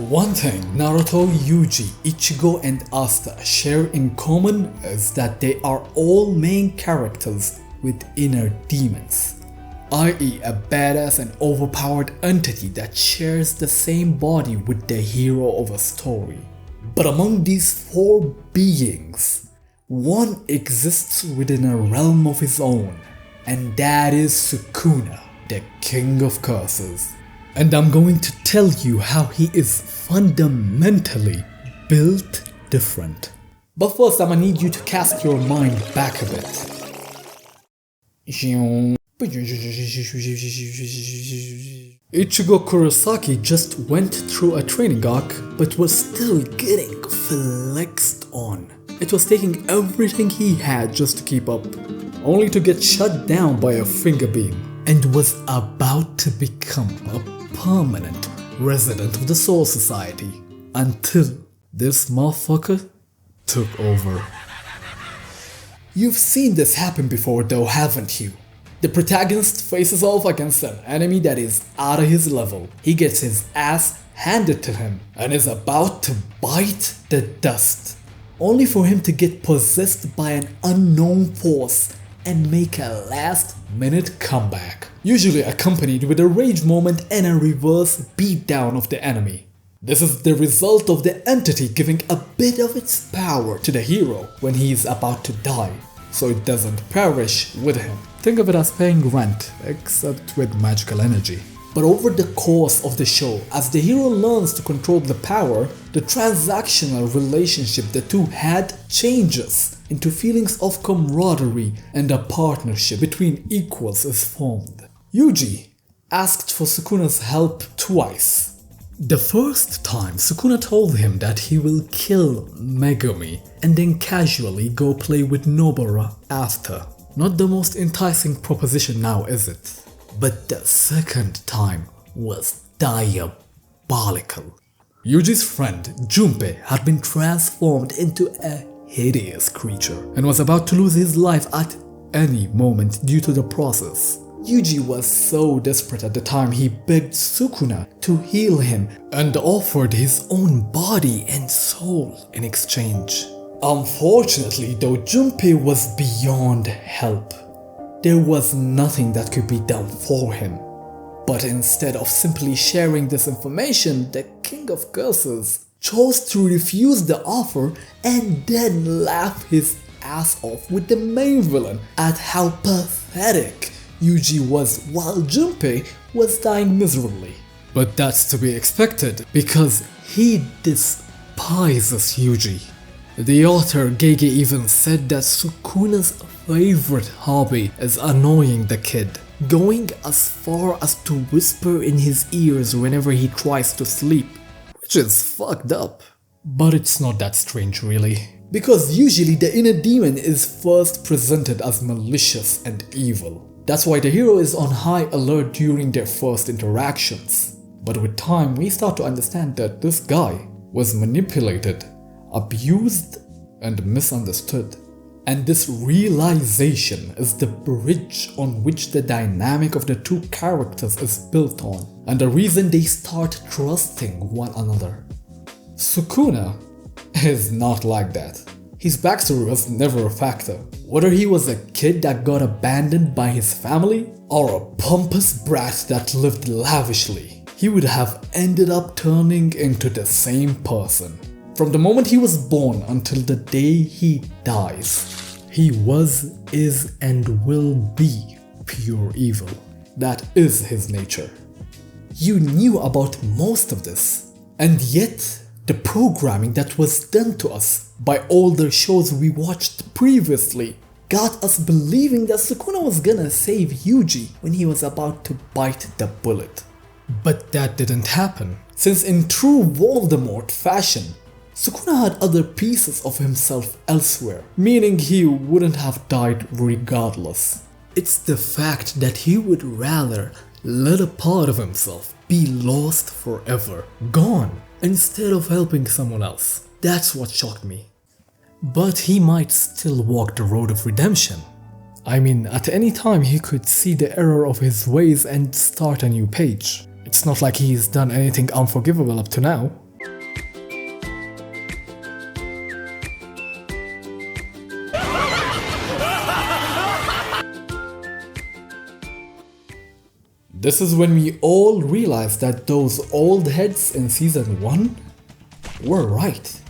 One thing Naruto, Yuji, Ichigo and Asta share in common is that they are all main characters with inner demons, i.e. a badass and overpowered entity that shares the same body with the hero of a story. But among these four beings, one exists within a realm of his own, and that is Sukuna, the king of curses. And I'm going to tell you how he is fundamentally built different. But first I'ma need you to cast your mind back a bit. Ichigo Kurosaki just went through a training arc but was still getting flexed on. It was taking everything he had just to keep up, only to get shut down by a finger beam, and was about to become a permanent resident of the Soul Society until this motherfucker took over. You've seen this happen before though, haven't you? The protagonist faces off against an enemy that is out of his level. He gets his ass handed to him and is about to bite the dust, only for him to get possessed by an unknown force and make a last-minute comeback, usually accompanied with a rage moment and a reverse beatdown of the enemy. This is the result of the entity giving a bit of its power to the hero when he is about to die, so it doesn't perish with him. Think of it as paying rent, except with magical energy. But over the course of the show, as the hero learns to control the power, the transactional relationship the two had changes into feelings of camaraderie, and a partnership between equals is formed. Yuji asked for Sukuna's help twice. The first time, Sukuna told him that he will kill Megumi and then casually go play with Nobara after. Not the most enticing proposition now, is it? But the second time was diabolical. Yuji's friend Junpei had been transformed into a hideous creature and was about to lose his life at any moment due to the process. Yuji was so desperate at the time he begged Sukuna to heal him and offered his own body and soul in exchange. Unfortunately though, Junpei was beyond help. There was nothing that could be done for him. But instead of simply sharing this information, the King of Curses chose to refuse the offer and then laugh his ass off with the main villain at how pathetic Yuji was while Junpei was dying miserably. But that's to be expected because he despises Yuji. The author Gege even said that Sukuna's favorite hobby is annoying the kid, going as far as to whisper in his ears whenever he tries to sleep, which is fucked up. But it's not that strange really, because usually the inner demon is first presented as malicious and evil. That's why the hero is on high alert during their first interactions. But with time we start to understand that this guy was manipulated, abused and misunderstood. And this realization is the bridge on which the dynamic of the two characters is built on, and the reason they start trusting one another. Sukuna is not like that. His backstory was never a factor. Whether he was a kid that got abandoned by his family or a pompous brat that lived lavishly, he would have ended up turning into the same person. From the moment he was born until the day he dies, he was, is, and will be pure evil. That is his nature. You knew about most of this, and yet the programming that was done to us by all the shows we watched previously got us believing that Sukuna was gonna save Yuji when he was about to bite the bullet. But that didn't happen, since in true Voldemort fashion, Sukuna had other pieces of himself elsewhere, meaning he wouldn't have died regardless. It's the fact that he would rather let a part of himself be lost forever, gone, instead of helping someone else. That's what shocked me. But he might still walk the road of redemption. I mean, at any time he could see the error of his ways and start a new page. It's not like he's done anything unforgivable up to now. This is when we all realized that those old heads in season 1 were right.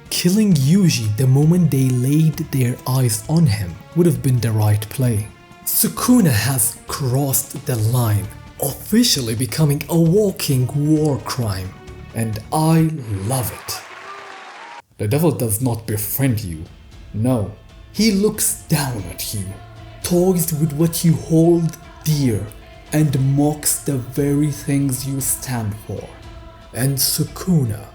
Killing Yuji the moment they laid their eyes on him would have been the right play. Sukuna has crossed the line, officially becoming a walking war crime, and I love it. The devil does not befriend you. No, he looks down at you, toys with what you hold dear, and mocks the very things you stand for. And Sukuna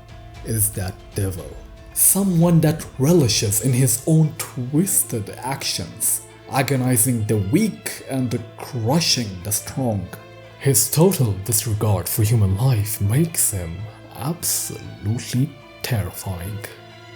is that devil. Someone that relishes in his own twisted actions, agonizing the weak and crushing the strong. His total disregard for human life makes him absolutely terrifying.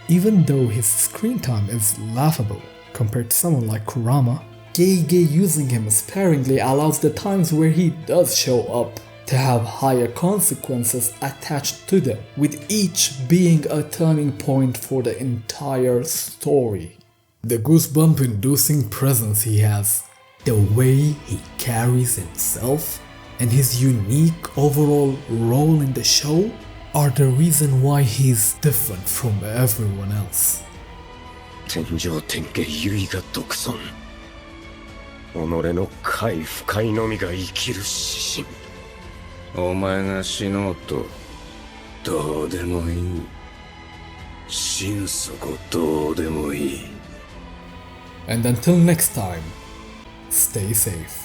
Even though his screen time is laughable compared to someone like Kurama, Gege using him sparingly allows the times where he does show up to have higher consequences attached to them, with each being a turning point for the entire story. The goosebump inducing presence he has, the way he carries himself, and his unique overall role in the show are the reason why he's different from everyone else. 天上天下唯我独尊。己の快不快のみが生きる指針。お前が死のうとどうでもいい。心底どうでもいい。And until next time, stay safe.